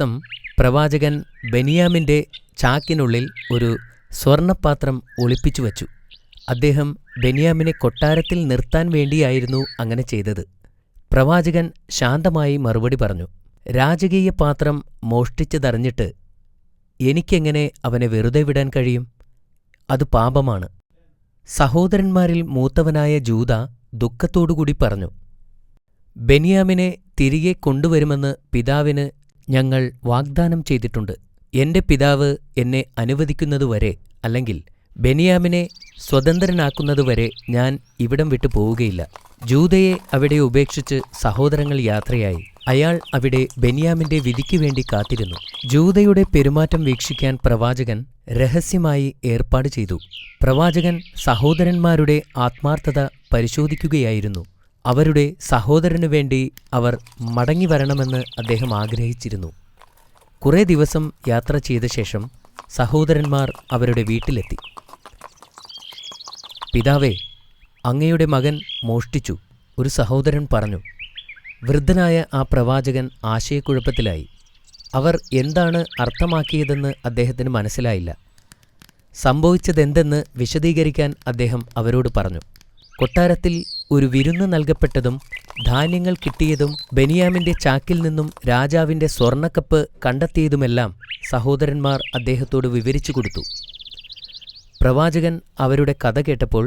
ദിവസം പ്രവാചകൻ ബെന്യാമിൻ്റെ ചാക്കിനുള്ളിൽ ഒരു സ്വർണപാത്രം ഒളിപ്പിച്ചു വച്ചു. അദ്ദേഹം ബെന്യാമിനെ കൊട്ടാരത്തിൽ നിർത്താൻ വേണ്ടിയായിരുന്നു അങ്ങനെ ചെയ്തത്. പ്രവാചകൻ ശാന്തമായി മറുപടി പറഞ്ഞു, രാജകീയ പാത്രം മോഷ്ടിച്ചതറിഞ്ഞിട്ട് എനിക്കെങ്ങനെ അവനെ വെറുതെ വിടാൻ കഴിയും? അത് പാപമാണ്. സഹോദരന്മാരിൽ മൂത്തവനായ ജൂദ ദുഃഖത്തോടുകൂടി പറഞ്ഞു, ബെന്യാമിനെ തിരികെ കൊണ്ടുവരുമെന്ന് പിതാവിന് ഞങ്ങൾ വാഗ്ദാനം ചെയ്തിട്ടുണ്ട്. എന്റെ പിതാവ് എന്നെ അനുവദിക്കുന്നതുവരെ, അല്ലെങ്കിൽ ബെന്യാമിനെ സ്വതന്ത്രനാക്കുന്നതുവരെ ഞാൻ ഇവിടം വിട്ടു പോവുകയില്ല. ജൂദയെ അവിടെ ഉപേക്ഷിച്ച് സഹോദരങ്ങൾ യാത്രയായി. അയാൾ അവിടെ ബെന്യാമിന്റെ വിധിക്കു വേണ്ടി കാത്തിരുന്നു. ജൂദയുടെ പെരുമാറ്റം വീക്ഷിക്കാൻ പ്രവാചകൻ രഹസ്യമായി ഏർപ്പാട് ചെയ്തു. പ്രവാചകൻ സഹോദരന്മാരുടെ ആത്മാർത്ഥത പരിശോധിക്കുകയായിരുന്നു. അവരുടെ സഹോദരനു വേണ്ടി അവർ മടങ്ങിവരണമെന്ന് അദ്ദേഹം ആഗ്രഹിച്ചിരുന്നു. കുറേ ദിവസം യാത്ര ചെയ്ത ശേഷം സഹോദരന്മാർ അവരുടെ വീട്ടിലെത്തി. പിതാവേ, അങ്ങയുടെ മകൻ മോഷ്ടിച്ചു, ഒരു സഹോദരൻ പറഞ്ഞു. വൃദ്ധനായ ആ പ്രവാചകൻ ആശയക്കുഴപ്പത്തിലായി. അവർ എന്താണ് അർത്ഥമാക്കിയതെന്ന് അദ്ദേഹത്തിന് മനസ്സിലായില്ല. സംഭവിച്ചതെന്തെന്ന് വിശദീകരിക്കാൻ അദ്ദേഹം അവരോട് പറഞ്ഞു. കൊട്ടാരത്തിൽ ഒരു വിരുന്ന് നൽകപ്പെട്ടതും ധാന്യങ്ങൾ കിട്ടിയതും ബെന്യാമിന്റെ ചാക്കിൽ നിന്നും രാജാവിന്റെ സ്വർണ്ണക്കപ്പ് കണ്ടെത്തിയതുമെല്ലാം സഹോദരന്മാർ അദ്ദേഹത്തോട് വിവരിച്ചു കൊടുത്തു. പ്രവാചകൻ അവരുടെ കഥ കേട്ടപ്പോൾ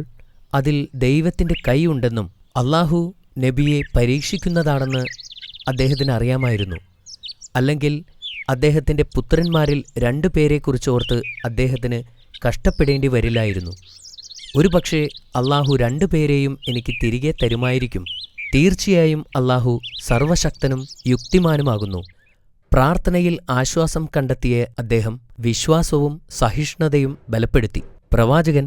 അതിൽ ദൈവത്തിന്റെ കൈ ഉണ്ടെന്നും അല്ലാഹു നബിയെ പരീക്ഷിക്കുന്നതാണെന്ന് അദ്ദേഹത്തിന് അറിയാമായിരുന്നു. അല്ലെങ്കിൽ അദ്ദേഹത്തിന്റെ പുത്രന്മാരിൽ 2 പേരെക്കുറിച്ചോർത്ത് അദ്ദേഹത്തിന് കഷ്ടപ്പെടേണ്ടി വരില്ലായിരുന്നു. ഒരുപക്ഷെ അല്ലാഹു 2 പേരെയും എനിക്ക് തിരികെ തരുമായിരിക്കും. തീർച്ചയായും അല്ലാഹു സർവശക്തനും യുക്തിമാനുമാകുന്നു. പ്രാർത്ഥനയിൽ ആശ്വാസം കണ്ടെത്തിയ അദ്ദേഹം വിശ്വാസവും സഹിഷ്ണുതയും ബലപ്പെടുത്തി. പ്രവാചകൻ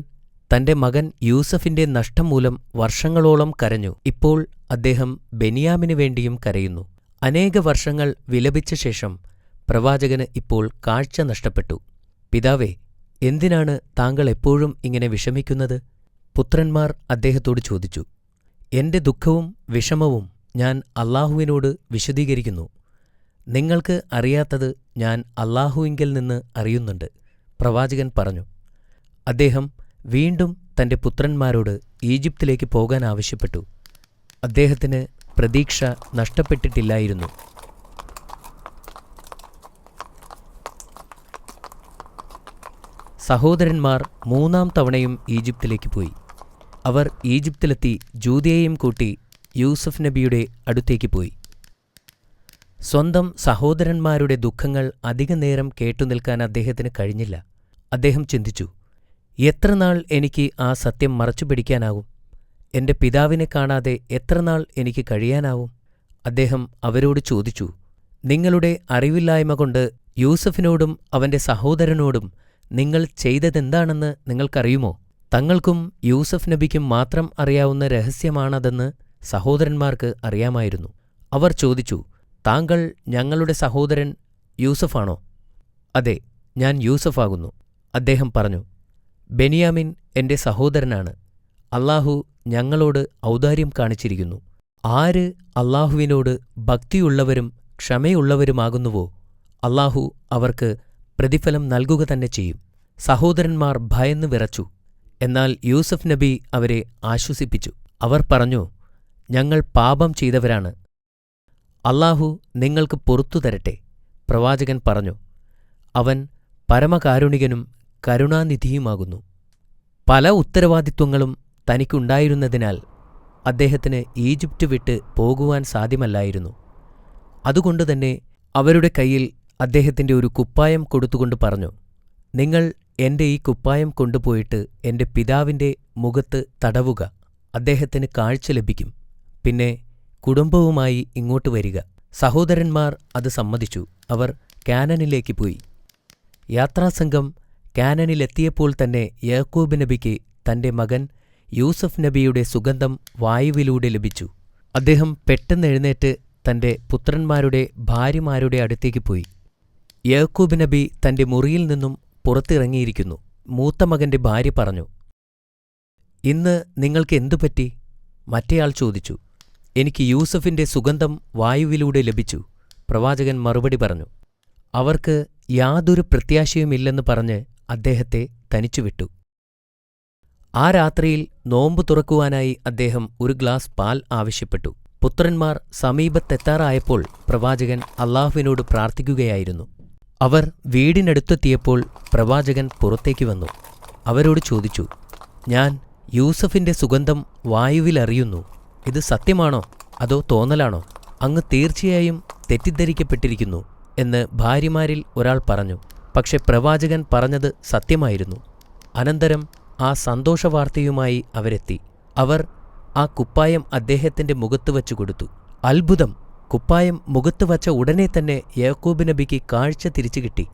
തന്റെ മകൻ യൂസഫിന്റെ നഷ്ടം മൂലം വർഷങ്ങളോളം കരഞ്ഞു. ഇപ്പോൾ അദ്ദേഹം ബെന്യാമിനു വേണ്ടിയും കരയുന്നു. അനേക വർഷങ്ങൾ വിലപിച്ച ശേഷം പ്രവാചകന് ഇപ്പോൾ കാഴ്ച നഷ്ടപ്പെട്ടു. പിതാവേ, എന്തിനാണ് താങ്കൾ എപ്പോഴും ഇങ്ങനെ വിഷമിക്കുന്നത്? പുത്രന്മാർ അദ്ദേഹത്തോട് ചോദിച്ചു. എന്റെ ദുഃഖവും വിഷമവും ഞാൻ അല്ലാഹുവിനോട് വിശദീകരിക്കുന്നു. നിങ്ങൾക്ക് അറിയാത്തത് ഞാൻ അല്ലാഹുവിങ്കൽ നിന്ന് അറിയുന്നുണ്ട്, പ്രവാചകൻ പറഞ്ഞു. അദ്ദേഹം വീണ്ടും തന്റെ പുത്രന്മാരോട് ഈജിപ്തിലേക്ക് പോകാൻ ആവശ്യപ്പെട്ടു. അദ്ദേഹത്തിന് പ്രതീക്ഷ നഷ്ടപ്പെട്ടിട്ടില്ലായിരുന്നു. സഹോദരന്മാർ 3-ാം തവണയും ഈജിപ്തിലേക്ക് പോയി. അവർ ഈജിപ്തിലെത്തി ജൂദയെയും കൂട്ടി യൂസഫ് നബിയുടെ അടുത്തേക്ക് പോയി. സ്വന്തം സഹോദരന്മാരുടെ ദുഃഖങ്ങൾ അധികനേരം കേട്ടുനിൽക്കാൻ അദ്ദേഹത്തിന് കഴിഞ്ഞില്ല. അദ്ദേഹം ചിന്തിച്ചു, എത്രനാൾ എനിക്ക് ആ സത്യം മറച്ചുപിടിക്കാനാവും? എന്റെ പിതാവിനെ കാണാതെ എത്രനാൾ എനിക്ക് കഴിയാനാവും? അദ്ദേഹം അവരോട് ചോദിച്ചു, നിങ്ങളുടെ അറിവില്ലായ്മ കൊണ്ട് യൂസഫിനോടും അവന്റെ സഹോദരനോടും നിങ്ങൾ ചെയ്തതെന്താണെന്ന് നിങ്ങൾക്കറിയുമോ? തങ്ങൾക്കും യൂസഫ് നബിക്കും മാത്രം അറിയാവുന്ന രഹസ്യമാണതെന്ന് സഹോദരന്മാർക്ക് അറിയാമായിരുന്നു. അവർ ചോദിച്ചു, താങ്കൾ ഞങ്ങളുടെ സഹോദരൻ യൂസഫാണോ? അതെ, ഞാൻ യൂസഫാകുന്നു. അദ്ദേഹം പറഞ്ഞു, ബെന്യാമിൻ എന്റെ സഹോദരനാണ്. അല്ലാഹു ഞങ്ങളോട് ഔദാര്യം കാണിച്ചിരിക്കുന്നു. ആര് അല്ലാഹുവിനോട് ഭക്തിയുള്ളവരും ക്ഷമയുള്ളവരുമാകുന്നുവോ അല്ലാഹു അവർക്ക് പ്രതിഫലം നൽകുക തന്നെ ചെയ്യും. സഹോദരന്മാർ ഭയന്നു വിറച്ചു. എന്നാൽ യൂസഫ് നബി അവരെ ആശ്വസിപ്പിച്ചു. അവർ പറഞ്ഞു, ഞങ്ങൾ പാപം ചെയ്തവരാണ്. അല്ലാഹു നിങ്ങൾക്ക് പൊറത്തു തരട്ടെ. പ്രവാചകൻ പറഞ്ഞു, അവൻ പരമകാരുണികനും കരുണാനിധിയുമാകുന്നു. പല ഉത്തരവാദിത്വങ്ങളും തനിക്കുണ്ടായിരുന്നതിനാൽ അദ്ദേഹത്തിന് ഈജിപ്റ്റ് വിട്ട് പോകുവാൻ സാധ്യമല്ലായിരുന്നു. അതുകൊണ്ടുതന്നെ അവരുടെ കയ്യിൽ അദ്ദേഹത്തിന്റെ ഒരു കുപ്പായം കൊടുത്തുകൊണ്ട് പറഞ്ഞു, നിങ്ങൾ എന്റെ ഈ കുപ്പായം കൊണ്ടുപോയിട്ട് എന്റെ പിതാവിന്റെ മുഖത്ത് തടവുക. അദ്ദേഹത്തിന് കാഴ്ച ലഭിക്കും. പിന്നെ കുടുംബവുമായി ഇങ്ങോട്ട് വരിക. സഹോദരന്മാർ അത് സമ്മതിച്ചു. അവർ കാനാനിലേക്ക് പോയി. യാത്രാസംഘം കാനാനിലെത്തിയപ്പോൾ തന്നെ യാക്കൂബ് നബിക്ക് തന്റെ മകൻ യൂസഫ് നബിയുടെ സുഗന്ധം വായുവിലൂടെ ലഭിച്ചു. അദ്ദേഹം പെട്ടെന്ന് എഴുന്നേറ്റ് തന്റെ പുത്രന്മാരുടെ ഭാര്യമാരുടെ അടുത്തേക്ക് പോയി. യാക്കൂബ് നബി തന്റെ മുറിയിൽ നിന്നും പുറത്തിറങ്ങിയിരിക്കുന്നു. മൂത്ത മകന്റെ ഭാര്യ പറഞ്ഞു, ഇന്ന് നിങ്ങൾക്ക് എന്തുപറ്റി? മറ്റേയാൾ ചോദിച്ചു. എനിക്ക് യൂസഫിന്റെ സുഗന്ധം വായുവിലൂടെ ലഭിച്ചു. പ്രവാചകൻ മറുപടി പറഞ്ഞു. അവർക്ക് യാതൊരു പ്രത്യാശയുമില്ലെന്ന് പറഞ്ഞ് അദ്ദേഹത്തെ തനിച്ചുവിട്ടു. ആ രാത്രിയിൽ നോമ്പു തുറക്കുവാനായി അദ്ദേഹം ഒരു ഗ്ലാസ് പാൽ ആവശ്യപ്പെട്ടു. പുത്രന്മാർ സമീപത്തെത്താറായപ്പോൾ പ്രവാചകൻ അല്ലാഹുവിനോട് പ്രാർത്ഥിക്കുകയായിരുന്നു. അവർ വീടിനടുത്തെത്തിയപ്പോൾ പ്രവാചകൻ പുറത്തേക്ക് വന്നു. അവരോട് ചോദിച്ചു, ഞാൻ യൂസഫിന്റെ സുഗന്ധം വായുവിലറിയുന്നു. ഇത് സത്യമാണോ അതോ തോന്നലാണോ? അങ്ങ് തീർച്ചയായും തെറ്റിദ്ധരിക്കപ്പെട്ടിരിക്കുന്നു എന്ന് ഭാര്യമാരിൽ ഒരാൾ പറഞ്ഞു. പക്ഷെ പ്രവാചകൻ പറഞ്ഞത് സത്യമായിരുന്നു. അനന്തരം ആ സന്തോഷവാർത്തയുമായി അവരെത്തി. അവർ ആ കുപ്പായം അദ്ദേഹത്തിന്റെ മുഖത്ത് വച്ചു കൊടുത്തു. അത്ഭുതം! കുപ്പായം മുഖത്ത് വച്ച ഉടനെ തന്നെ യാക്കൂബ് നബിക്ക് കാഴ്ച തിരിച്ചു കിട്ടി.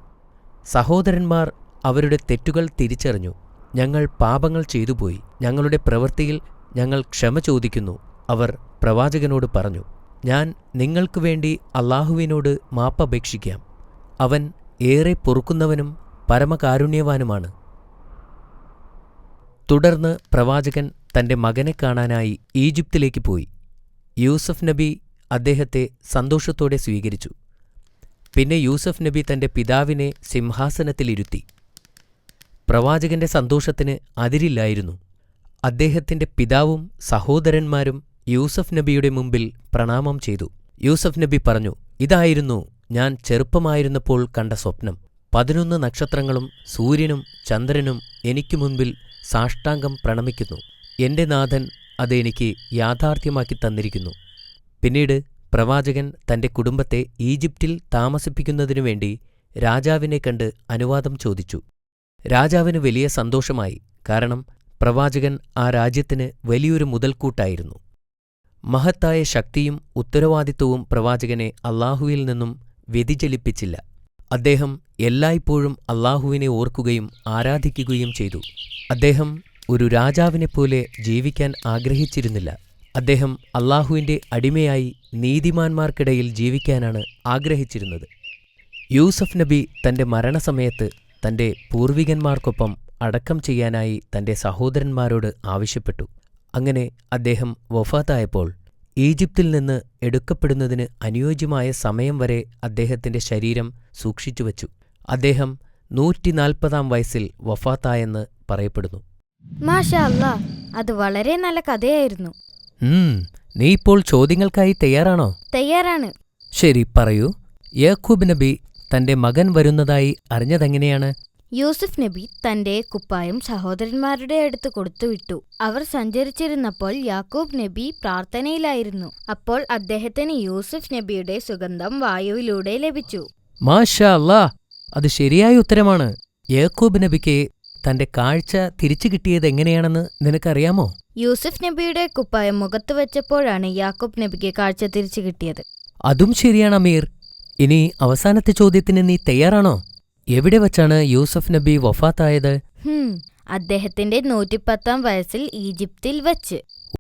സഹോദരന്മാർ അവരുടെ തെറ്റുകൾ തിരിച്ചറിഞ്ഞു. ഞങ്ങൾ പാപങ്ങൾ ചെയ്തുപോയി, ഞങ്ങളുടെ പ്രവൃത്തിയിൽ ഞങ്ങൾ ക്ഷമ ചോദിക്കുന്നു. അവർ പ്രവാചകനോട് പറഞ്ഞു, ഞാൻ നിങ്ങൾക്കു വേണ്ടി അല്ലാഹുവിനോട് മാപ്പപേക്ഷിക്കാം. അവൻ ഏറെ പൊറുക്കുന്നവനും പരമകാരുണ്യവാനുമാണ്. തുടർന്ന് പ്രവാചകൻ തന്റെ മകനെ കാണാനായി ഈജിപ്തിലേക്ക് പോയി. യൂസഫ് നബി അദ്ദേഹത്തെ സന്തോഷത്തോടെ സ്വീകരിച്ചു. പിന്നെ യൂസഫ് നബി തന്റെ പിതാവിനെ സിംഹാസനത്തിലിരുത്തി. പ്രവാചകന്റെ സന്തോഷത്തിന് അതിരില്ലായിരുന്നു. അദ്ദേഹത്തിന്റെ പിതാവും സഹോദരന്മാരും യൂസഫ് നബിയുടെ മുമ്പിൽ പ്രണാമം ചെയ്തു. യൂസഫ് നബി പറഞ്ഞു, ഇതായിരുന്നു ഞാൻ ചെറുപ്പമായിരുന്നപ്പോൾ കണ്ട സ്വപ്നം. 11 നക്ഷത്രങ്ങളും സൂര്യനും ചന്ദ്രനും എനിക്കു മുൻപിൽ സാഷ്ടാംഗം പ്രണമിക്കുന്നു. എന്റെ നാഥൻ അത് എനിക്ക് യാഥാർത്ഥ്യമാക്കി തന്നിരിക്കുന്നു. പിന്നീട് പ്രവാചകൻ തന്റെ കുടുംബത്തെ ഈജിപ്തിൽ താമസിപ്പിക്കുന്നതിനു വേണ്ടി രാജാവിനെ കണ്ട് അനുവാദം ചോദിച്ചു. രാജാവിന് വലിയ സന്തോഷമായി. കാരണം പ്രവാചകൻ ആ രാജ്യത്തിന് വലിയൊരു മുതൽക്കൂട്ടായിരുന്നു. മഹത്തായ ശക്തിയും ഉത്തരവാദിത്വവും പ്രവാചകനെ അല്ലാഹുവിൽ നിന്നും വ്യതിചലിപ്പിച്ചില്ല. അദ്ദേഹം എല്ലായ്പ്പോഴും അല്ലാഹുവിനെ ഓർക്കുകയും ആരാധിക്കുകയും ചെയ്തു. അദ്ദേഹം ഒരു രാജാവിനെപ്പോലെ ജീവിക്കാൻ ആഗ്രഹിച്ചിരുന്നില്ല. അദ്ദേഹം അല്ലാഹുവിന്റെ അടിമയായി നീതിമാന്മാർക്കിടയിൽ ജീവിക്കാനാണ് ആഗ്രഹിച്ചിരുന്നത്. യൂസഫ് നബി തന്റെ മരണസമയത്ത് തന്റെ പൂർവികന്മാർക്കൊപ്പം അടക്കം ചെയ്യാനായി തന്റെ സഹോദരന്മാരോട് ആവശ്യപ്പെട്ടു. അങ്ങനെ അദ്ദേഹം വഫാത്തായപ്പോൾ ഈജിപ്തിൽ നിന്ന് എടുക്കപ്പെടുന്നതിന് അനുയോജ്യമായ സമയം വരെ അദ്ദേഹത്തിന്റെ ശരീരം സൂക്ഷിച്ചുവച്ചു. അദ്ദേഹം 140-ാം വയസ്സിൽ വഫാത്തായെന്ന് പറയപ്പെടുന്നു. മാഷാ അല്ലാ, അത് വളരെ നല്ല കഥയായിരുന്നു. നീ ഇപ്പോൾ ചോദ്യങ്ങൾക്കായി തയ്യാറാണോ? തയ്യാറാണ്. ശരി, പറയൂ. യാക്കൂബ് നബി തന്റെ മകൻ വരുന്നതായി അറിഞ്ഞതെങ്ങനെയാണ്? യൂസുഫ് നബി തന്റെ കുപ്പായം സഹോദരന്മാരുടെ അടുത്ത് കൊടുത്തുവിട്ടു. അവർ സഞ്ചരിച്ചിരുന്നപ്പോൾ യാക്കൂബ് നബി പ്രാർത്ഥനയിലായിരുന്നു. അപ്പോൾ അദ്ദേഹത്തിന് യൂസുഫ് നബിയുടെ സുഗന്ധം വായുവിലൂടെ ലഭിച്ചു. മാഷാ അല്ലാ, അത് ശരിയായ ഉത്തരമാണ്. യാക്കൂബ് നബിക്ക് തന്റെ കാഴ്ച തിരിച്ചു കിട്ടിയത് എങ്ങനെയാണെന്ന് നിനക്കറിയാമോ? യൂസുഫ് നബിയുടെ കുപ്പായം മുഖത്ത് വെച്ചപ്പോഴാണ് യാക്കൂബ് നബിക്ക് കാഴ്ച തിരിച്ചു കിട്ടിയത്. അതും ശരിയാണ് അമീർ. ഇനി അവസാനത്തെ ചോദ്യത്തിന് നീ തയ്യാറാണോ? എവിടെ വച്ചാണ് യൂസഫ് നബി വഫാത്തായത്? അദ്ദേഹത്തിന്റെ 110-ാം വയസ്സിൽ ഈജിപ്തിൽ വച്ച്.